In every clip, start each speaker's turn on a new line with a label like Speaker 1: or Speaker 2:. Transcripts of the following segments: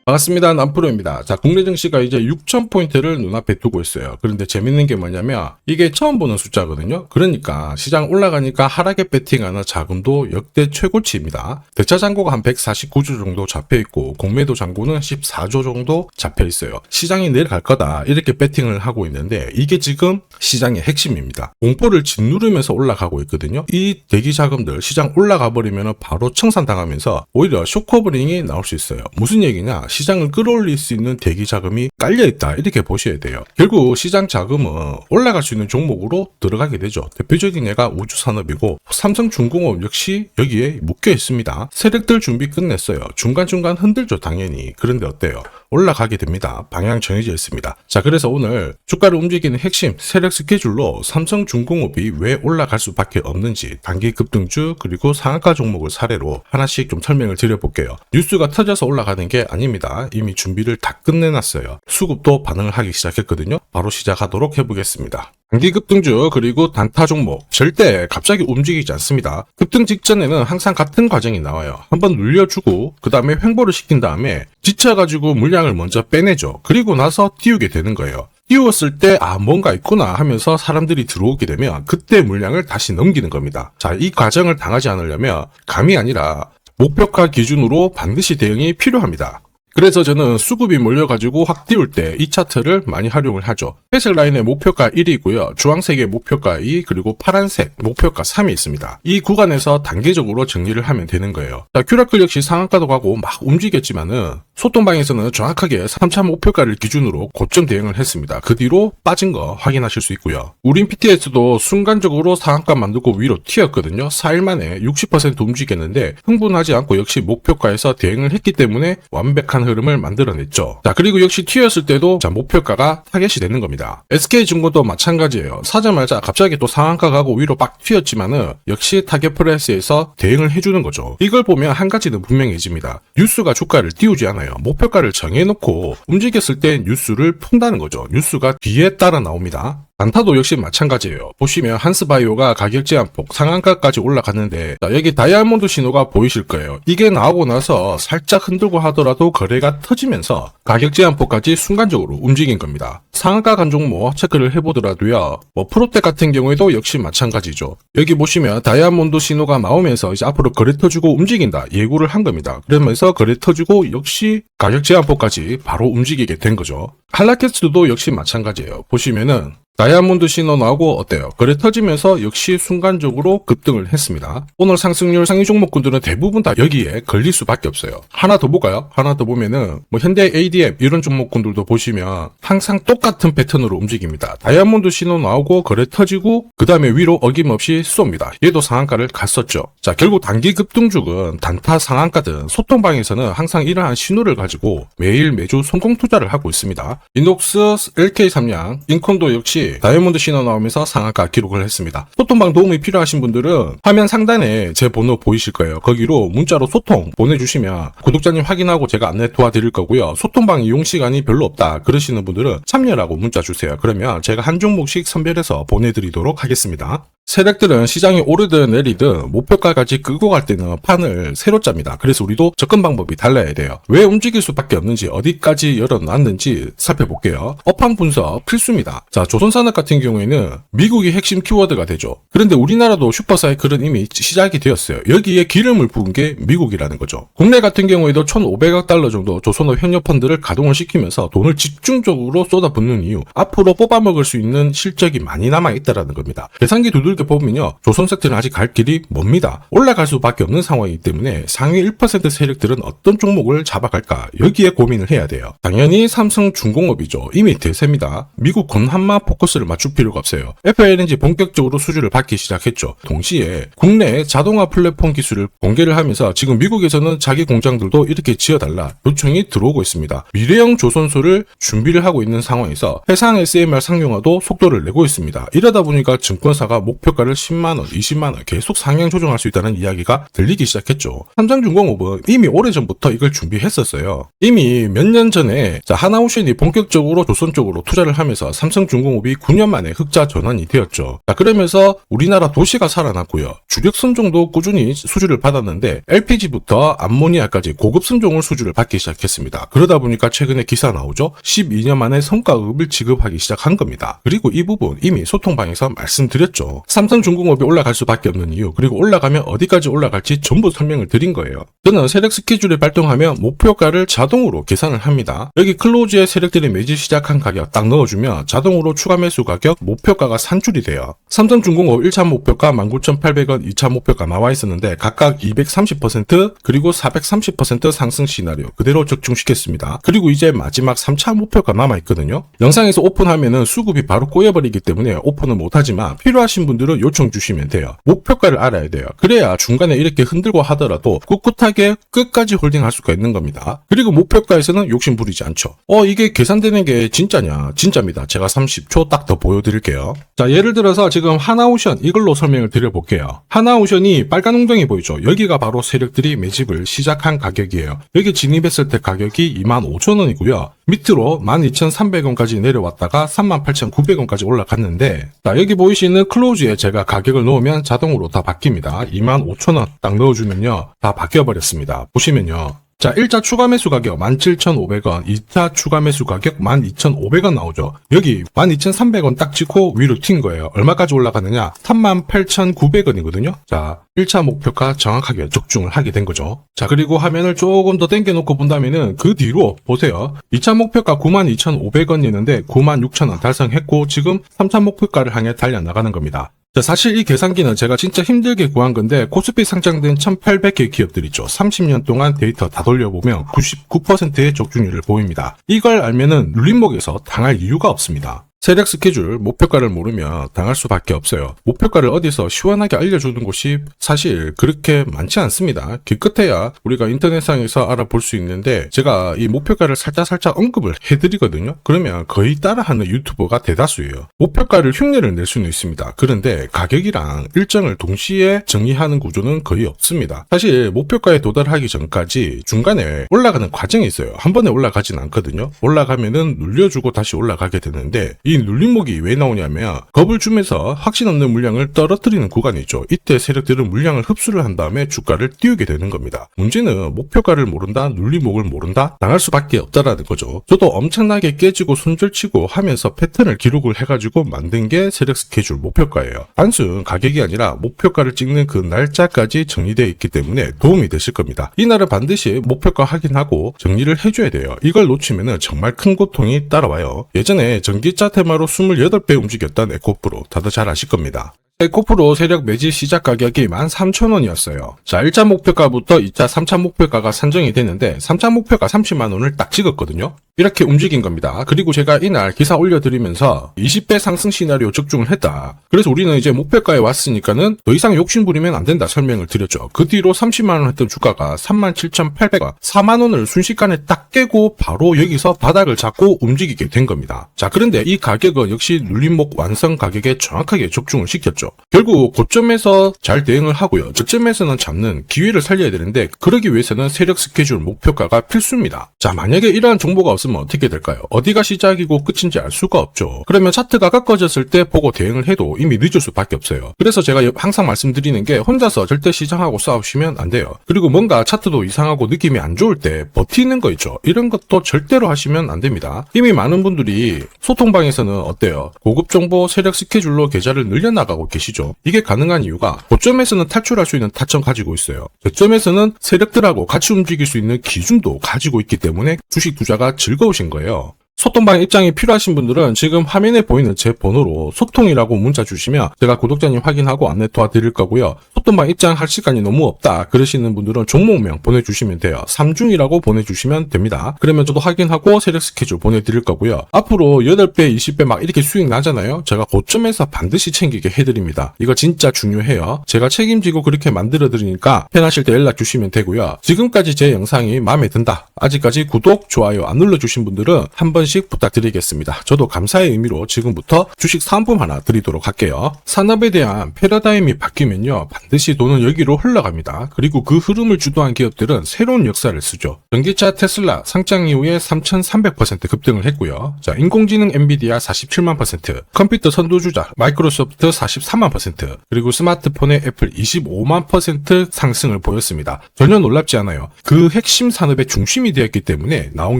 Speaker 1: 반갑습니다. 남프로입니다. 자, 국내 증시가 이제 6,000포인트를 눈앞에 두고 있어요. 그런데 재밌는 게 뭐냐면 이게 처음 보는 숫자거든요. 그러니까 시장 올라가니까 하락에 배팅하는 자금도 역대 최고치입니다. 대차 잔고가 한 149조 정도 잡혀 있고 공매도 잔고는 14조 정도 잡혀 있어요. 시장이 내려갈 거다 이렇게 배팅을 하고 있는데 이게 지금 시장의 핵심입니다. 공포를 짓누르면서 올라가고 있거든요. 이 대기 자금들 시장 올라가 버리면 바로 청산당하면서 오히려 쇼커버링이 나올 수 있어요. 무슨 얘기냐? 시장을 끌어올릴 수 있는 대기 자금이 깔려있다 이렇게 보셔야 돼요. 결국 시장 자금은 올라갈 수 있는 종목으로 들어가게 되죠. 대표적인 예가 우주산업이고 삼성중공업 역시 여기에 묶여 있습니다. 세력들 준비 끝냈어요. 중간중간 흔들죠 당연히. 그런데 어때요? 올라가게 됩니다. 방향 정해져 있습니다. 자, 그래서 오늘 주가를 움직이는 핵심 세력 스케줄로 삼성중공업이 왜 올라갈 수밖에 없는지 단기 급등주 그리고 상한가 종목을 사례로 하나씩 좀 설명을 드려볼게요. 뉴스가 터져서 올라가는 게 아닙니다. 이미 준비를 다 끝내놨어요. 수급도 반응을 하기 시작했거든요. 바로 시작하도록 해보겠습니다. 단기 급등주 그리고 단타 종목 절대 갑자기 움직이지 않습니다. 급등 직전에는 항상 같은 과정이 나와요. 한번 눌려주고 그 다음에 횡보를 시킨 다음에 지쳐가지고 물량을 먼저 빼내죠. 그리고 나서 띄우게 되는 거예요. 띄웠을 때 뭔가 있구나 하면서 사람들이 들어오게 되면 그때 물량을 다시 넘기는 겁니다. 자, 이 과정을 당하지 않으려면 감이 아니라 목표가 기준으로 반드시 대응이 필요합니다. 그래서 저는 수급이 몰려가지고 확 띄울 때 이 차트를 많이 활용을 하죠. 회색 라인의 목표가 1이고요. 주황색의 목표가 2 그리고 파란색 목표가 3이 있습니다. 이 구간에서 단계적으로 정리를 하면 되는 거예요. 자, 큐라클 역시 상한가도 가고 막 움직였지만은 소통방에서는 정확하게 3차 목표가를 기준으로 고점 대응을 했습니다. 그 뒤로 빠진 거 확인하실 수 있고요. 우린 PTS도 순간적으로 상한가 만들고 위로 튀었거든요. 4일 만에 60% 움직였는데 흥분하지 않고 역시 목표가에서 대응을 했기 때문에 완벽한 흐름을 만들어냈죠. 자, 그리고 역시 튀었을 때도 자, 목표가가 타겟이 되는 겁니다. SK증권도 마찬가지예요. 사자마자 갑자기 또 상한가 가고 위로 빡 튀었지만은 역시 타겟 프라이스에서 대응을 해주는 거죠. 이걸 보면 한 가지는 분명해집니다. 뉴스가 주가를 띄우지 않아요. 목표가를 정해놓고 움직였을 때 뉴스를 푼다는 거죠. 뉴스가 뒤에 따라 나옵니다. 단타도 역시 마찬가지예요. 보시면 한스바이오가 가격 제한폭 상한가까지 올라갔는데 자, 여기 다이아몬드 신호가 보이실 거예요. 이게 나오고 나서 살짝 흔들고 하더라도 거래가 터지면서 가격 제한폭까지 순간적으로 움직인 겁니다. 상한가 간 종목 체크를 해보더라도요. 프로텍 같은 경우에도 역시 마찬가지죠. 여기 보시면 다이아몬드 신호가 나오면서 이제 앞으로 거래 터지고 움직인다 예고를 한 겁니다. 그러면서 거래 터지고 역시 가격 제한폭까지 바로 움직이게 된 거죠. 한라캐스트도 역시 마찬가지예요. 보시면은 다이아몬드 신호 나오고 어때요? 거래 터지면서 역시 순간적으로 급등을 했습니다. 오늘 상승률 상위 종목군들은 대부분 다 여기에 걸릴 수밖에 없어요. 하나 더 볼까요? 하나 더 보면은 현대 ADM 이런 종목군들도 보시면 항상 똑같은 패턴으로 움직입니다. 다이아몬드 신호 나오고 거래 터지고 그 다음에 위로 어김없이 쏩니다. 얘도 상한가를 갔었죠. 자, 결국 단기 급등주는 단타 상한가든 소통방에서는 항상 이러한 신호를 가지고 매일 매주 성공 투자를 하고 있습니다. 인독스, LK삼양, 인콘도 역시 다이아몬드 신호 나오면서 상한가 기록을 했습니다. 소통방 도움이 필요하신 분들은 화면 상단에 제 번호 보이실 거예요. 거기로 문자로 소통 보내주시면 구독자님 확인하고 제가 안내 도와드릴 거고요. 소통방 이용 시간이 별로 없다 그러시는 분들은 참여라고 문자 주세요. 그러면 제가 한 종목씩 선별해서 보내드리도록 하겠습니다. 세력들은 시장이 오르든 내리든 목표가까지 끌고 갈 때는 판을 새로 짭니다. 그래서 우리도 접근 방법이 달라야 돼요. 왜 움직일 수밖에 없는지 어디까지 열어놨는지 살펴볼게요. 업황 분석 필수입니다. 자, 조선산업 같은 경우에는 미국이 핵심 키워드가 되죠. 그런데 우리나라도 슈퍼사이클은 이미 시작이 되었어요. 여기에 기름을 부은 게 미국이라는 거죠. 국내 같은 경우에도 1,500억 달러 정도 조선업 현역 펀드를 가동을 시키면서 돈을 집중적으로 쏟아붓는 이유 앞으로 뽑아먹을 수 있는 실적이 많이 남아있다는 겁니다. 계산기 두들겨 보면요. 조선 섹터는 아직 갈 길이 멉니다. 올라갈 수밖에 없는 상황이기 때문에 상위 1% 세력들은 어떤 종목을 잡아갈까 여기에 고민을 해야 돼요. 당연히 삼성중공업이죠. 이미 대세입니다. 미국 건한마 포커스를 맞출 필요가 없어요. FLNG 본격적으로 수주를 받기 시작했죠. 동시에 국내 자동화 플랫폼 기술을 공개를 하면서 지금 미국에서는 자기 공장들도 이렇게 지어달라 요청이 들어오고 있습니다. 미래형 조선소를 준비를 하고 있는 상황에서 해상 SMR 상용화도 속도를 내고 있습니다. 이러다 보니까 증권사가 목표가를 10만원, 20만원 계속 상향 조정할 수 있다는 이야기가 들리기 시작했죠. 삼성중공업은 이미 오래전부터 이걸 준비했었어요. 이미 몇 년 전에 하나오션이 본격적으로 조선 쪽으로 투자를 하면서 삼성중공업이 거의 9년 만에 흑자 전환이 되었죠. 자, 그러면서 우리나라 도시가 살아났고요. 주력 선종도 꾸준히 수주를 받았는데 LPG부터 암모니아까지 고급 선종을 수주를 받기 시작했습니다. 그러다 보니까 최근에 기사 나오죠. 12년 만에 성과급을 지급하기 시작한 겁니다. 그리고 이 부분 이미 소통방에서 말씀드렸죠. 삼성중공업이 올라갈 수밖에 없는 이유, 그리고 올라가면 어디까지 올라갈지 전부 설명을 드린 거예요. 저는 세력 스케줄을 발동하면 목표가를 자동으로 계산을 합니다. 여기 클로즈에 세력들이 매집 시작한 가격 딱 넣어주면 자동으로 추가 매수 가격 목표가가 산출이 돼요. 삼성중공업 1차 목표가 19,800원, 2차 목표가 나와 있었는데 각각 230% 그리고 430% 상승 시나리오 그대로 적중시켰습니다. 그리고 이제 마지막 3차 목표가 남아있거든요. 영상에서 오픈하면은 수급이 바로 꼬여버리기 때문에 오픈은 못하지만 필요하신 분들은 요청 주시면 돼요. 목표가를 알아야 돼요. 그래야 중간에 이렇게 흔들고 하더라도 꿋꿋하게 끝까지 홀딩할 수가 있는 겁니다. 그리고 목표가에서는 욕심 부리지 않죠. 이게 계산되는 게 진짜냐? 진짜입니다. 제가 30초 딱 더 보여드릴게요. 자, 예를 들어서 지금 하나오션 이걸로 설명을 드려볼게요. 하나오션이 빨간 웅덩이 보이죠? 여기가 바로 세력들이 매집을 시작한 가격이에요. 여기 진입했을 때 가격이 25,000원이고요. 밑으로 12,300원까지 내려왔다가 38,900원까지 올라갔는데, 자, 여기 보이시는 클로즈에 제가 가격을 넣으면 자동으로 다 바뀝니다. 25,000원 딱 넣어주면요, 다 바뀌어버렸습니다. 보시면요. 자, 1차 추가 매수 가격 17,500원, 2차 추가 매수 가격 12,500원 나오죠. 여기 12,300원 딱 찍고 위로 튄 거예요. 얼마까지 올라가느냐? 38,900원이거든요. 자, 1차 목표가 정확하게 적중을 하게 된 거죠. 자, 그리고 화면을 조금 더 당겨놓고 본다면은 그 뒤로 보세요. 2차 목표가 92,500원이었는데 96,000원 달성했고 지금 3차 목표가를 향해 달려나가는 겁니다. 자, 사실 이 계산기는 제가 진짜 힘들게 구한 건데 코스피 상장된 1800개 기업들 있죠. 30년 동안 데이터 다 돌려보면 99%의 적중률을 보입니다. 이걸 알면은 눌림목에서 당할 이유가 없습니다. 세력 스케줄, 목표가를 모르면 당할 수밖에 없어요. 목표가를 어디서 시원하게 알려주는 곳이 사실 그렇게 많지 않습니다. 기껏해야 우리가 인터넷상에서 알아볼 수 있는데 제가 이 목표가를 살짝 언급을 해드리거든요. 그러면 거의 따라하는 유튜버가 대다수예요. 목표가를 흉내를 낼 수는 있습니다. 그런데 가격이랑 일정을 동시에 정의하는 구조는 거의 없습니다. 사실 목표가에 도달하기 전까지 중간에 올라가는 과정이 있어요. 한 번에 올라가진 않거든요. 올라가면은 눌려주고 다시 올라가게 되는데 이 눌림목이 왜 나오냐면 겁을 주면서 확신 없는 물량을 떨어뜨리는 구간이 있죠. 이때 세력들은 물량을 흡수를 한 다음에 주가를 띄우게 되는 겁니다. 문제는 목표가를 모른다, 눌림목을 모른다, 당할 수밖에 없다라는 거죠. 저도 엄청나게 깨지고 손절치고 하면서 패턴을 기록을 해가지고 만든 게 세력 스케줄 목표가예요. 단순 가격이 아니라 목표가를 찍는 그 날짜까지 정리되어 있기 때문에 도움이 되실 겁니다. 이날은 반드시 목표가 확인하고 정리를 해줘야 돼요. 이걸 놓치면 정말 큰 고통이 따라와요. 예전에 전기차 테마로 28배 움직였던 에코프로 다들 잘 아실 겁니다. 에코프로 세력 매집 시작 가격이 13,000원이었어요. 자, 1차 목표가부터 2차, 3차 목표가가 산정이 됐는데 3차 목표가 30만원을 딱 찍었거든요. 이렇게 움직인 겁니다. 그리고 제가 이날 기사 올려드리면서 20배 상승 시나리오 적중을 했다. 그래서 우리는 이제 목표가에 왔으니까는 더 이상 욕심부리면 안 된다 설명을 드렸죠. 그 뒤로 30만원 했던 주가가 37,800원, 4만원을 순식간에 딱 깨고 바로 여기서 바닥을 잡고 움직이게 된 겁니다. 자, 그런데 이 가격은 역시 눌림목 완성 가격에 정확하게 적중을 시켰죠. 결국 고점에서 잘 대응을 하고요. 저점에서는 잡는 기회를 살려야 되는데 그러기 위해서는 세력 스케줄 목표가가 필수입니다. 자, 만약에 이러한 정보가 없으면 어떻게 될까요? 어디가 시작이고 끝인지 알 수가 없죠. 그러면 차트가 꺾어졌을 때 보고 대응을 해도 이미 늦을 수밖에 없어요. 그래서 제가 항상 말씀드리는 게 혼자서 절대 시장하고 싸우시면 안 돼요. 그리고 뭔가 차트도 이상하고 느낌이 안 좋을 때 버티는 거 있죠. 이런 것도 절대로 하시면 안 됩니다. 이미 많은 분들이 소통방에서는 어때요? 고급 정보 세력 스케줄로 계좌를 늘려나가고 계시죠. 이게 가능한 이유가 고점에서는 탈출할 수 있는 타점 가지고 있어요. 저점에서는 세력들하고 같이 움직일 수 있는 기준도 가지고 있기 때문에 주식 투자가 즐거우신 거예요. 소통방 입장이 필요하신 분들은 지금 화면에 보이는 제 번호로 소통이라고 문자 주시면 제가 구독자님 확인하고 안내 도와드릴 거고요. 소통방 입장할 시간이 너무 없다 그러시는 분들은 종목명 보내주시면 돼요. 3중이라고 보내주시면 됩니다. 그러면 저도 확인하고 세력 스케줄 보내드릴 거고요. 앞으로 8배, 20배 막 이렇게 수익 나잖아요. 제가 고점에서 반드시 챙기게 해드립니다. 이거 진짜 중요해요. 제가 책임지고 그렇게 만들어드리니까 편하실 때 연락 주시면 되고요. 지금까지 제 영상이 마음에 든다. 아직까지 구독, 좋아요 안 눌러주신 분들은 한 번씩 번씩 부탁드리겠습니다. 저도 감사의 의미로 지금부터 주식 사은품 하나 드리도록 할게요. 산업에 대한 패러다임이 바뀌면요, 반드시 돈은 여기로 흘러갑니다. 그리고 그 흐름을 주도한 기업들은 새로운 역사를 쓰죠. 전기차 테슬라 상장 이후에 3,300% 급등을 했고요. 자, 인공지능 엔비디아 47만 %, 컴퓨터 선두주자 마이크로소프트 43만 %, 그리고 스마트폰의 애플 25만 % 상승을 보였습니다. 전혀 놀랍지 않아요. 그 핵심 산업의 중심이 되었기 때문에 나온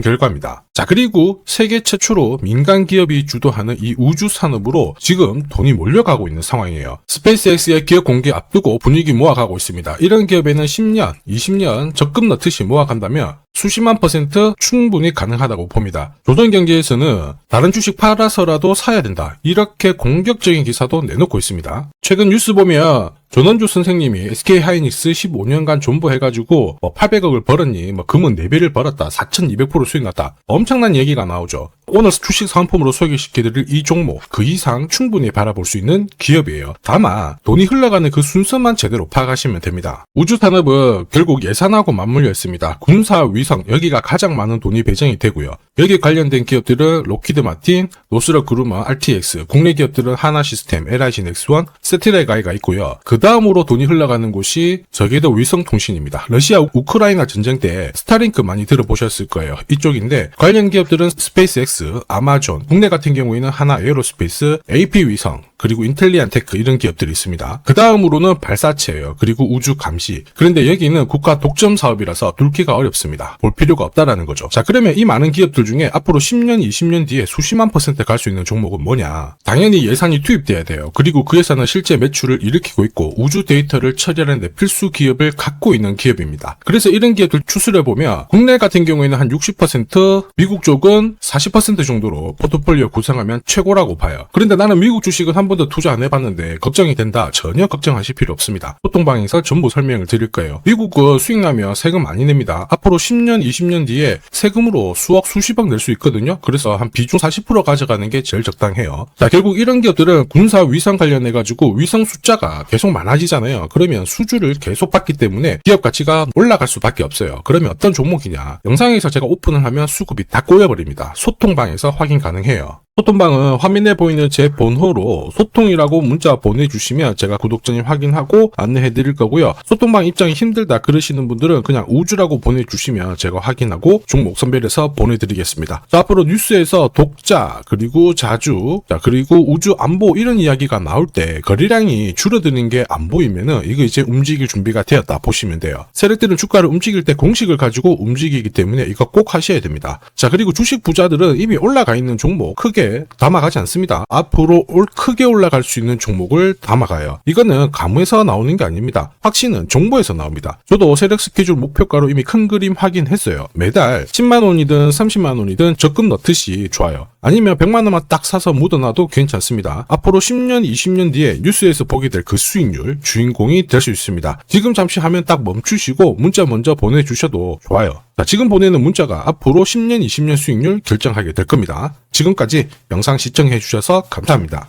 Speaker 1: 결과입니다. 자, 그리고 세계 최초로 민간 기업이 주도하는 이 우주 산업으로 지금 돈이 몰려가고 있는 상황이에요. 스페이스X의 기업 공개 앞두고 분위기 모아가고 있습니다. 이런 기업에는 10년, 20년 적금 넣듯이 모아간다면 수십만 % 충분히 가능하다고 봅니다. 조선경제에서는 다른 주식 팔아서라도 사야 된다, 이렇게 공격적인 기사도 내놓고 있습니다. 최근 뉴스 보면 전원주 선생님이 SK하이닉스 15년간 존버해가지고 800억을 벌었니, 금은 4배를 벌었다, 4200% 수익 났다, 엄청난 얘기가 나오죠. 오늘 주식 사은품으로 소개시켜드릴 이 종목, 그 이상 충분히 바라볼 수 있는 기업이에요. 다만 돈이 흘러가는 그 순서만 제대로 파악하시면 됩니다. 우주산업은 결국 예산하고 맞물려 있습니다. 군사 위성, 여기가 가장 많은 돈이 배정이 되고요. 여기 관련된 기업들은 로키드 마틴, 노스럽 그루먼, RTX, 국내 기업들은 하나시스템, LIG 넥스원, 세티라이가이가 있고요. 그 다음으로 돈이 흘러가는 곳이 저기도 위성통신입니다. 러시아 우크라이나 전쟁 때 스타링크 많이 들어보셨을 거예요. 이쪽인데 관련 기업들은 스페이스X, 아마존, 국내 같은 경우에는 하나 에어로스페이스, AP위성, 그리고 인텔리안테크, 이런 기업들이 있습니다. 그 다음으로는 발사체예요. 그리고 우주 감시. 그런데 여기는 국가 독점 사업이라서 뚫기가 어렵습니다. 볼 필요가 없다라는 거죠. 자, 그러면 이 많은 기업들 중에 앞으로 10년, 20년 뒤에 수십만 % 갈 수 있는 종목은 뭐냐? 당연히 예산이 투입돼야 돼요. 그리고 그 예산은 실제 매출을 일으키고 있고 우주 데이터를 처리하는 데 필수 기업을 갖고 있는 기업입니다. 그래서 이런 기업들 추스려보면 국내 같은 경우에는 한 60%, 미국 쪽은 40% 정도로 포트폴리오 구성하면 최고라고 봐요. 그런데 나는 미국 주식은 한 번도 투자 안 해봤는데 걱정이 된다. 전혀 걱정하실 필요 없습니다. 소통방에서 전부 설명을 드릴 거예요. 미국은 수익 나면 세금 많이 냅니다. 앞으로 10년, 20년 뒤에 세금으로 수억, 수십억 낼 수 있거든요. 그래서 한 비중 40% 가져가는 게 제일 적당해요. 자, 결국 이런 기업들은 군사 위성 관련해가지고 위성 숫자가 계속 많아지잖아요. 그러면 수주를 계속 받기 때문에 기업 가치가 올라갈 수밖에 없어요. 그러면 어떤 종목이냐? 영상에서 제가 오픈을 하면 수급이 다 꼬여버립니다. 소통방에서 확인 가능해요. 소통방은 화면에 보이는 제 번호로 소통이라고 문자 보내주시면 제가 구독자님 확인하고 안내해 드릴 거고요. 소통방 입장이 힘들다 그러시는 분들은 그냥 우주라고 보내주시면 제가 확인하고 종목 선별해서 보내드리겠습니다. 자, 앞으로 뉴스에서 독자, 그리고 자주, 자, 그리고 우주 안보, 이런 이야기가 나올 때 거래량이 줄어드는 게 안 보이면은 이거 이제 움직일 준비가 되었다 보시면 돼요. 세력들은 주가를 움직일 때 공식을 가지고 움직이기 때문에 이거 꼭 하셔야 됩니다. 자, 그리고 주식 부자들은 이미 올라가 있는 종목 크게 담아가지 않습니다. 앞으로 크게 올라갈 수 있는 종목을 담아가요. 이거는 감에서 나오는 게 아닙니다. 확신은 정보에서 나옵니다. 저도 세력 스케줄 목표가로 이미 큰 그림 확인했어요. 매달 10만 원이든 30만 원이든 적금 넣듯이 좋아요. 아니면 100만 원만 딱 사서 묻어놔도 괜찮습니다. 앞으로 10년, 20년 뒤에 뉴스에서 보게 될 그 수익률 주인공이 될 수 있습니다. 지금 잠시 화면 딱 멈추시고 문자 먼저 보내주셔도 좋아요. 자, 지금 보내는 문자가 앞으로 10년, 20년 수익률 결정하게 될 겁니다. 지금까지 영상 시청해 주셔서 감사합니다.